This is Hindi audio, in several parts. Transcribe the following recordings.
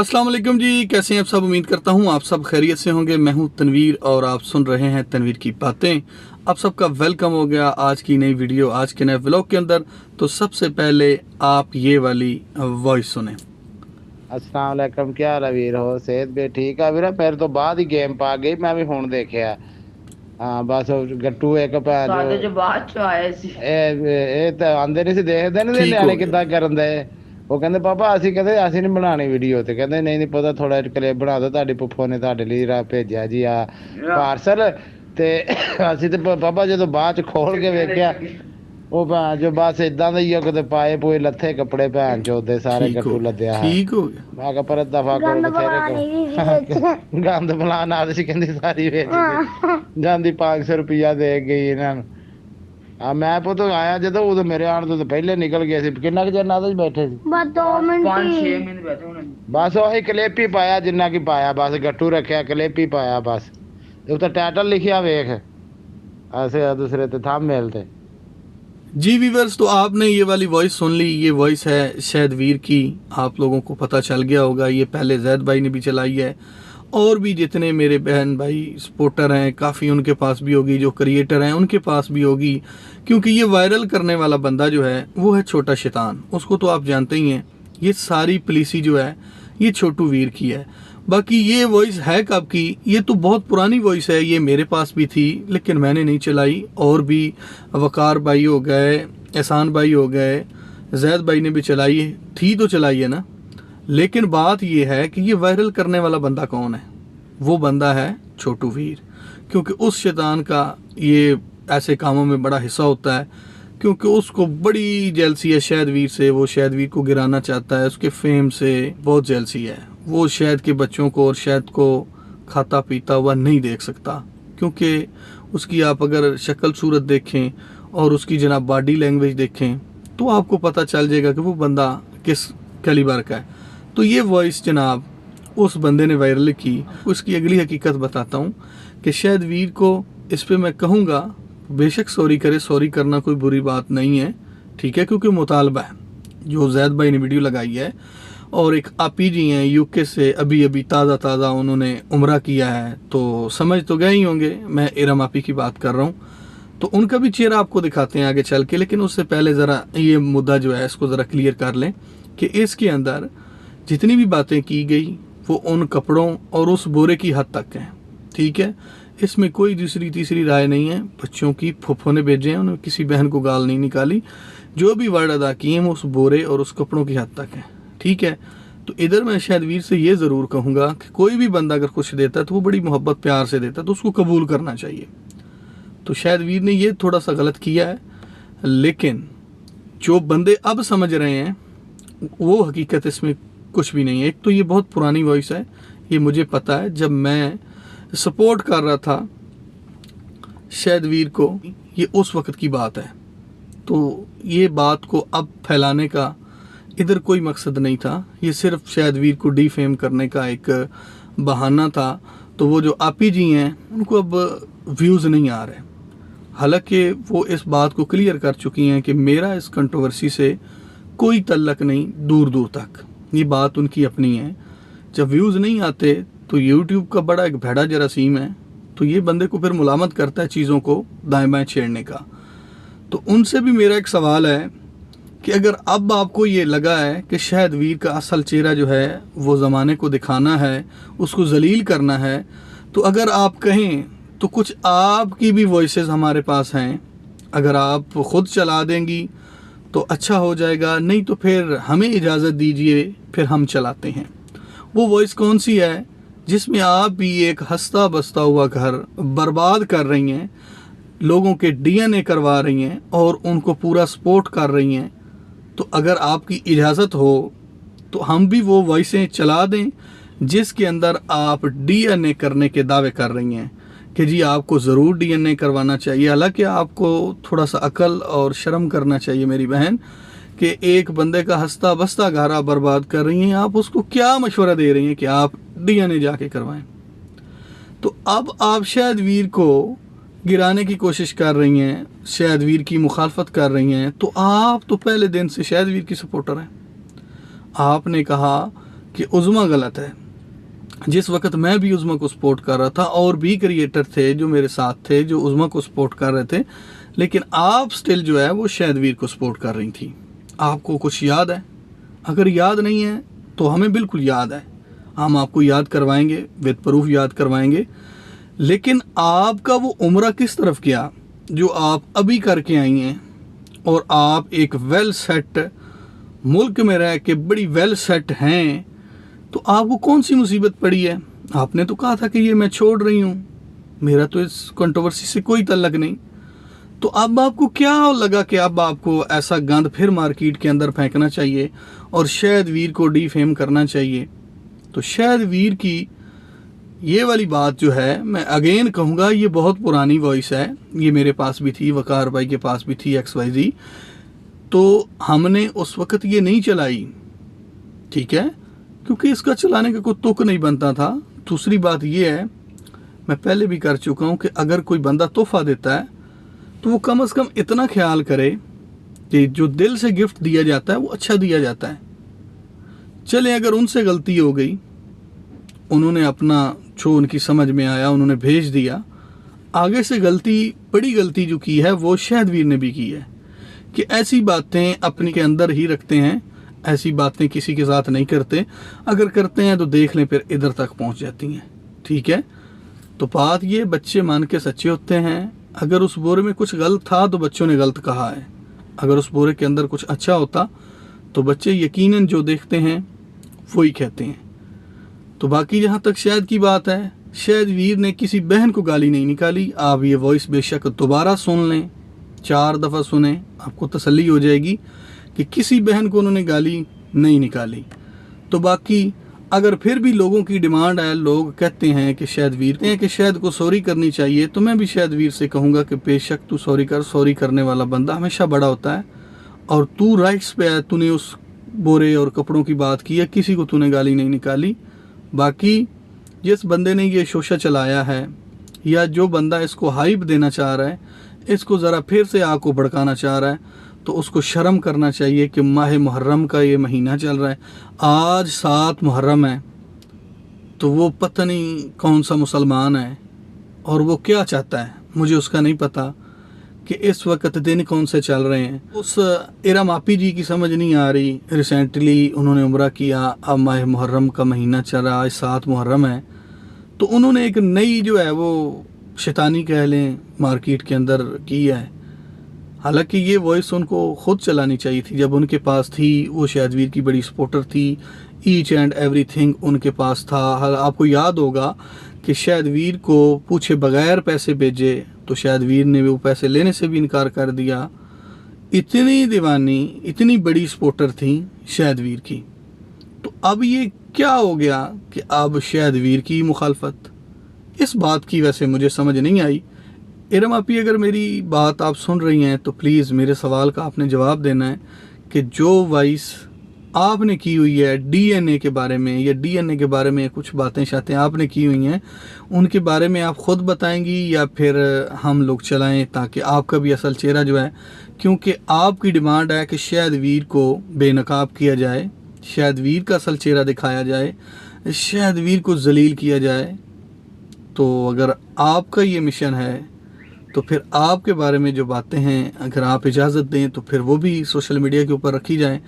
अस्सलाम वालेकुम जी, कैसे हैं आप सब। उम्मीद करता हूं आप सब खैरियत से होंगे। मैं हूं तनवीर और आप सुन रहे हैं तनवीर की बातें। आप सबका वेलकम हो गया आज की नई वीडियो, आज के नए व्लॉग के अंदर। तो सबसे पहले आप ये वाली वॉइस सुने। अस्सलाम वालेकुम, क्या हाल है वीर हो? सेहत भी ठीक है वीर? मेरे तो बाद ही गेम पा गई, मैं भी हुण देखिया। हाँ बस ਉਹ ਗੱਟੂ ਇੱਕ ਭੈਣ ਸਾਡੇ ਜੋ ਚ ਬਾਅਦ ਚ ਆਏ ਸੀ। ਇਹ ਤਾਂ ਆਂਦੇ ਨਹੀਂ ਸੀ, ਦੇਖਦੇ ਨਹੀਂ ठीक हो ਨਿਆਣੇ गया। ਕਿੱਦਾਂ ਕਰਨ ਦੇ। ਉਹ ਕਹਿੰਦੇ ਪਾਪਾ ਅਸੀਂ ਕਹਿੰਦੇ ਅਸੀਂ ਨਹੀਂ ਬਣਾਣੀ ਵੀਡੀਓ, ਤੇ ਕਹਿੰਦੇ ਨਹੀਂ ਨਹੀਂ ਪਤਾ ਥੋੜਾ ਜਿਹਾ ਕਲਿੱਪ ਬਣਾ ਦਿਓ, ਤੁਹਾਡੀ ਪੁੱਫੋ ਨੇ ਤੁਹਾਡੇ ਲਈ ਭੇਜਿਆ ਜੀ ਆ ਪਾਰਸਲ। ਤੇ ਅਸੀਂ ਤੇ ਪਾਪਾ ਜਦੋਂ ਬਾਅਦ ਚ ਖੋਲ ਕੇ ਵੇਖਿਆ ਉਹ ਭੈਣ ਜੋ ਬਸ ਇਦਾਂ ਦਾ ਹੀ ਆ, ਕਿਤੇ ਪਾਏ ਪੂਏ ਲੱਥੇ ਕੱਪੜੇ ਭੈਣ ਚੋਦੇ ਸਾਰੇ ठीक हो ਗੱਟੂ गया, ਲੱਦਿਆ ਹੈ। ठीक हो गया। ਮੈਂ ਕਿਹਾ ਪਰ ਦਫਾ ਕਰੋ ਬਥੇਰੇ ਗੰਦ ਬਲਾਨ ਆਦ ਸੀ, ਕਹਿੰਦੀ ਸਾਰੀ ਵੇਚ ਦੇ ਜਾਂਦੀ 500 ਰੁਪਇਆ ਦੇ ਗਈ ਇਹਨਾਂ ਨੂੰ। ਆ ਮੈਂ ਪੁੱਤ ਆਇਆ ਜਦੋਂ, ਉਦੋਂ ਮੇਰੇ ਆਉਣ ਤੋਂ ਤਾਂ ਪਹਿਲੇ ਨਿਕਲ ਗਏ ਸੀ। ਕਿੰਨਾ ਕੁ ਚਿਰ ਨਾਲ ਹੀ ਬੈਠੇ ਸੀ? ਬਸ 2 ਮਿੰਟ 5-6 ਮਿੰਟ ਬੈਠੇ ਹੋਣੇ। ਬਸ ਉਹੀ ਕਲਿੱਪ ਹੀ ਪਾਇਆ ਜਿੰਨਾ ਕੀ ਪਾਇਆ, ਬਸ ਗੱਟੂ ਰੱਖਿਆ ਕਲਿੱਪ ਹੀ ਪਾਇਆ ਬਸ। ਤੇ ਉੱਤੇ ਟਾਈਟਲ ਲਿਖਿਆ ਵੇਖ ऐसे दूसरे ते थंबनेल थे। जी वीवर्स, तो आपने ये वाली वॉइस सुन ली। ये वॉइस है शायद वीर की। आप लोगों को पता चल गया होगा, ये पहले जैद भाई ने भी चलाई है और भी जितने मेरे बहन भाई सपोर्टर हैं काफ़ी उनके पास भी होगी, जो क्रिएटर हैं उनके पास भी होगी। क्योंकि ये वायरल करने वाला बंदा जो है वो है छोटा शैतान। उसको तो आप जानते ही हैं। ये सारी पुलिसी जो है ये छोटू वीर की है। बाकी ये वॉइस है कब की? ये तो बहुत पुरानी वॉइस है। ये मेरे पास भी थी लेकिन मैंने नहीं चलाई। और भी वकार भाई हो गए, एहसान भाई हो गए, जैद भाई ने भी चलाई थी, तो चलाई है ना। लेकिन बात ये है कि ये वायरल करने वाला बंदा कौन है? वो बंदा है छोटू वीर। क्योंकि उस शैतान का ये ऐसे कामों में बड़ा हिस्सा होता है। क्योंकि उसको बड़ी जेलसी है शायद वीर से। वो शायद वीर को गिराना चाहता है, उसके फेम से बहुत जेलसी है। वो शायद के बच्चों को और शायद को खाता पीता हुआ नहीं देख सकता। क्योंकि उसकी आप अगर शक्ल सूरत देखें और उसकी जनाब बॉडी लैंग्वेज देखें तो आपको पता चल जाएगा कि वो बंदा किस कैलिबर का है। तो ये वॉइस जनाब उस बंदे ने वायरल की। उसकी अगली हकीकत बताता हूँ कि शायद वीर को इस पर मैं कहूँगा बेशक सॉरी करे। सॉरी करना कोई बुरी बात नहीं है, ठीक है। क्योंकि मुतालबा है जो जैद भाई ने वीडियो लगाई है। और एक आपी जी हैं यूके से, अभी अभी ताज़ा उन्होंने उम्रा किया है, तो समझ तो गए ही होंगे मैं इरम आपी की बात कर रहा हूँ। तो उनका भी चेहरा आपको दिखाते हैं आगे चल के। लेकिन उससे पहले ज़रा ये मुद्दा जो है इसको ज़रा क्लियर कर लें कि इसके अंदर जितनी भी बातें की गई वो उन कपड़ों और उस बोरे की हद तक हैं, ठीक है। इसमें कोई दूसरी तीसरी राय नहीं है। बच्चों की फुफ्फो ने भेजे हैं, उन्होंने किसी बहन को गाल नहीं निकाली। जो भी वर्ड अदा किए हैं वो उस बोरे और उस कपड़ों की हद तक है, ठीक है। तो इधर मैं शायद वीर से ये ज़रूर कहूँगा कि कोई भी बंदा अगर कुछ देता है तो वो बड़ी मोहब्बत प्यार से देता है, तो उसको कबूल करना चाहिए। तो शायद वीर ने ये थोड़ा सा गलत किया है। लेकिन जो बंदे अब समझ रहे हैं वो हकीकत इसमें कुछ भी नहीं है। एक तो ये बहुत पुरानी वॉइस है, ये मुझे पता है। जब मैं सपोर्ट कर रहा था शायद वीर को, ये उस वक्त की बात है। तो ये बात को अब फैलाने का इधर कोई मकसद नहीं था। ये सिर्फ शायद वीर को डीफेम करने का एक बहाना था। तो वो जो आपी जी हैं उनको अब व्यूज़ नहीं आ रहे। हालांकि वो इस बात को क्लियर कर चुकी हैं कि मेरा इस कंट्रोवर्सी से कोई तल्लक नहीं, दूर दूर तक। ये बात उनकी अपनी है। जब व्यूज़ नहीं आते तो यूट्यूब का बड़ा एक भेड़ा जरासीम है, तो ये बंदे को फिर मुलामत करता है चीज़ों को दाएं बाएं छेड़ने का। तो उनसे भी मेरा एक सवाल है कि अगर अब आपको ये लगा है कि शायद वीर का असल चेहरा जो है वो ज़माने को दिखाना है, उसको जलील करना है, तो अगर आप कहें तो कुछ आपकी भी वॉइसेस हमारे पास हैं। अगर आप ख़ुद चला देंगी तो अच्छा हो जाएगा, नहीं तो फिर हमें इजाज़त दीजिए, फिर हम चलाते हैं। वो वॉइस कौन सी है जिसमें आप भी एक हंसता बसता हुआ घर बर्बाद कर रही हैं, लोगों के डीएनए करवा रही हैं और उनको पूरा सपोर्ट कर रही हैं? तो अगर आपकी इजाज़त हो तो हम भी वो वॉइसें चला दें जिसके अंदर आप डीएनए करने के दावे कर रही हैं कि जी आपको ज़रूर डीएनए करवाना चाहिए। हालांकि आपको थोड़ा सा अकल और शर्म करना चाहिए मेरी बहन कि एक बंदे का हंसता बसता घर आप बर्बाद कर रही हैं। आप उसको क्या मशवरा दे रही हैं कि आप डीएनए जाके करवाएं? तो अब आप शायद वीर को गिराने की कोशिश कर रही हैं, शायद वीर की मुखालफत कर रही हैं। तो आप तो पहले दिन से शायद वीर की सपोर्टर हैं। आपने कहा कि उज़्मा गलत है। जिस वक्त मैं भी उज़्मा को सपोर्ट कर रहा था और भी क्रिएटर थे जो मेरे साथ थे जो उज़्मा को सपोर्ट कर रहे थे, लेकिन आप स्टिल जो है वो शाहिदवीर को सपोर्ट कर रही थी। आपको कुछ याद है? अगर याद नहीं है तो हमें बिल्कुल याद है, हम आपको याद करवाएंगे, विद प्रूफ याद करवाएंगे। लेकिन आपका वो उम्र किस तरफ गया जो आप अभी करके आई हैं, और आप एक वेल सेट मुल्क में रह के बड़ी वेल सेट हैं, तो आपको कौन सी मुसीबत पड़ी है? आपने तो कहा था कि ये मैं छोड़ रही हूँ, मेरा तो इस कंट्रोवर्सी से कोई तल्लक नहीं। तो अब आपको क्या लगा कि अब आपको ऐसा गंद फिर मार्केट के अंदर फेंकना चाहिए और शाहिदवीर को डीफेम करना चाहिए? तो शाहिदवीर की ये वाली बात जो है, मैं अगेन कहूँगा, ये बहुत पुरानी वॉइस है। ये मेरे पास भी थी, वकार भाई के पास भी थी, XYZ। तो हमने उस वक़्त ये नहीं चलाई, ठीक है, क्योंकि इसका चलाने का कोई तुक नहीं बनता था। दूसरी बात ये है, मैं पहले भी कर चुका हूँ कि अगर कोई बंदा तोहफ़ा देता है तो वो कम से कम इतना ख्याल करे कि जो दिल से गिफ्ट दिया जाता है वो अच्छा दिया जाता है। चले अगर उनसे गलती हो गई, उन्होंने अपना जो उनकी समझ में आया उन्होंने भेज दिया, आगे से गलती, बड़ी गलती जो की है वो शाहिदवीर ने भी की है कि ऐसी बातें अपने के अंदर ही रखते हैं, ऐसी बातें किसी के साथ नहीं करते, अगर करते हैं तो देख लें फिर इधर तक पहुंच जाती हैं, ठीक है। तो बात ये, बच्चे मान के सच्चे होते हैं। अगर उस बोरे में कुछ गलत था तो बच्चों ने गलत कहा है, अगर उस बोरे के अंदर कुछ अच्छा होता तो बच्चे यकीनन जो देखते हैं वही कहते हैं। तो बाकी जहाँ तक शाहिद की बात है, शाहिदवीर ने किसी बहन को गाली नहीं निकाली। आप ये वॉइस बेशक दोबारा सुन लें, 4 दफ़ा सुने, आपको तसल्ली हो जाएगी कि किसी बहन को उन्होंने गाली नहीं निकाली। तो बाकी अगर फिर भी लोगों की डिमांड है, लोग कहते हैं कि शाहिद को सॉरी करनी चाहिए, तो मैं भी शाहिदवीर से कहूँगा कि बेशक तू सॉरी कर। सॉरी करने वाला बंदा हमेशा बड़ा होता है, और तू राइट्स पे है। तूने उस बोरे और कपड़ों की बात की है, किसी को तूने गाली नहीं निकाली। बाकी जिस बंदे ने ये शोशा चलाया है, या जो बंदा इसको हाइप देना चाह रहा है, इसको ज़रा फिर से आग को भड़काना चाह रहा है, तो उसको शर्म करना चाहिए कि माह मुहर्रम का ये महीना चल रहा है, आज 7 मुहर्रम है, तो वो पता नहीं कौन सा मुसलमान है और वो क्या चाहता है, मुझे उसका नहीं पता कि इस वक्त दिन कौन से चल रहे हैं। उस इरम आपी जी की समझ नहीं आ रही, रिसेंटली उन्होंने उम्रा किया, अब माह मुहर्रम का महीना चल रहा है, आज 7 मुहर्रम है, तो उन्होंने एक नई जो है वो शैतानी कह लें मार्केट के अंदर की है। हालांकि ये वॉइस उनको खुद चलानी चाहिए थी, जब उनके पास थी, वो शाहिदवीर की बड़ी सपोर्टर थी, ईच एंड एवरीथिंग उनके पास था। आपको याद होगा कि शाहिदवीर को पूछे बगैर पैसे भेजे तो शाहिदवीर ने वो पैसे लेने से भी इनकार कर दिया। इतनी दीवानी, इतनी बड़ी सपोर्टर थी शाहिदवीर की। तो अब ये क्या हो गया कि अब शाहिदवीर की मुखालफत, इस बात की वैसे मुझे समझ नहीं आई। इरम आपी, अगर मेरी बात आप सुन रही हैं तो प्लीज़ मेरे सवाल का आपने जवाब देना है कि जो वॉइस आपने की हुई है DNA के बारे में, या DNA के बारे में कुछ बातें शातें आपने की हुई हैं, उनके बारे में आप ख़ुद बताएंगी या फिर हम लोग चलाएं, ताकि आपका भी असल चेहरा जो है, क्योंकि आपकी डिमांड है कि शाहिदवीर को बेनकाब किया जाए, शाहिदवीर का असल चेहरा दिखाया जाए, शाहिदवीर को जलील किया जाए। तो अगर आपका ये मिशन है तो फिर आपके बारे में जो बातें हैं, अगर आप इजाज़त दें तो फिर वो भी सोशल मीडिया के ऊपर रखी जाएं,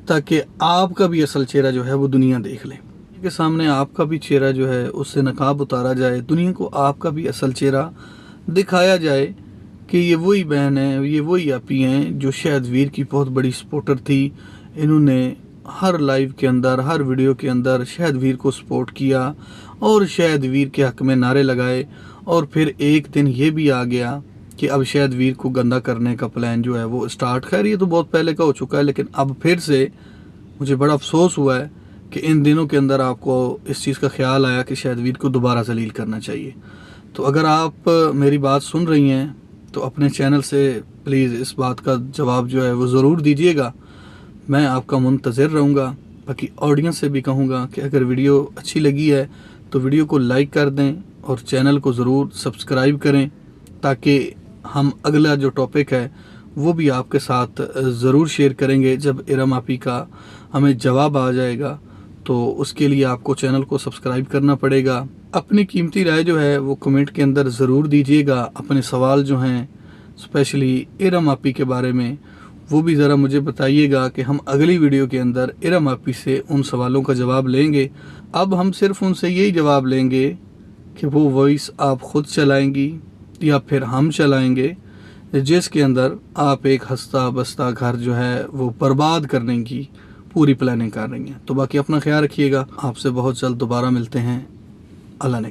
ताकि आपका भी असल चेहरा जो है वो दुनिया देख ले, के सामने आपका भी चेहरा जो है उससे नकाब उतारा जाए, दुनिया को आपका भी असल चेहरा दिखाया जाए कि ये वही बहन है, ये वही आपी हैं जो शाहिदवीर की बहुत बड़ी सपोर्टर थी। इन्होंने हर लाइव के अंदर, हर वीडियो के अंदर शाहिदवीर को सपोर्ट किया और शाहिदवीर के हक़ में नारे लगाए, और फिर एक दिन ये भी आ गया कि अब शाहिदवीर को गंदा करने का प्लान जो है वो स्टार्ट। खैर ये तो बहुत पहले का हो चुका है, लेकिन अब फिर से मुझे बड़ा अफसोस हुआ है कि इन दिनों के अंदर आपको इस चीज़ का ख्याल आया कि शाहिदवीर को दोबारा जलील करना चाहिए। तो अगर आप मेरी बात सुन रही हैं तो अपने चैनल से प्लीज़ इस बात का जवाब जो है वो ज़रूर दीजिएगा, मैं आपका मुंतज़िर रहूँगा। बाकी ऑडियंस से भी कहूँगा कि अगर वीडियो अच्छी लगी है तो वीडियो को लाइक कर दें और चैनल को ज़रूर सब्सक्राइब करें, ताकि हम अगला जो टॉपिक है वो भी आपके साथ ज़रूर शेयर करेंगे। जब इरम आपी का हमें जवाब आ जाएगा तो उसके लिए आपको चैनल को सब्सक्राइब करना पड़ेगा। अपनी कीमती राय जो है वो कमेंट के अंदर ज़रूर दीजिएगा। अपने सवाल जो हैं स्पेशली इरम आपी के बारे में वो भी ज़रा मुझे बताइएगा कि हम अगली वीडियो के अंदर इरम आपी से उन सवालों का जवाब लेंगे। अब हम सिर्फ उनसे यही जवाब लेंगे कि वो वॉइस आप ख़ुद चलाएंगी या फिर हम चलाएंगे, जिसके अंदर आप एक हंसता बसता घर जो है वो बर्बाद करने की पूरी प्लानिंग कर रही हैं। तो बाकी अपना ख्याल रखिएगा। आपसे बहुत जल्द दोबारा मिलते हैं। अल्लाह ने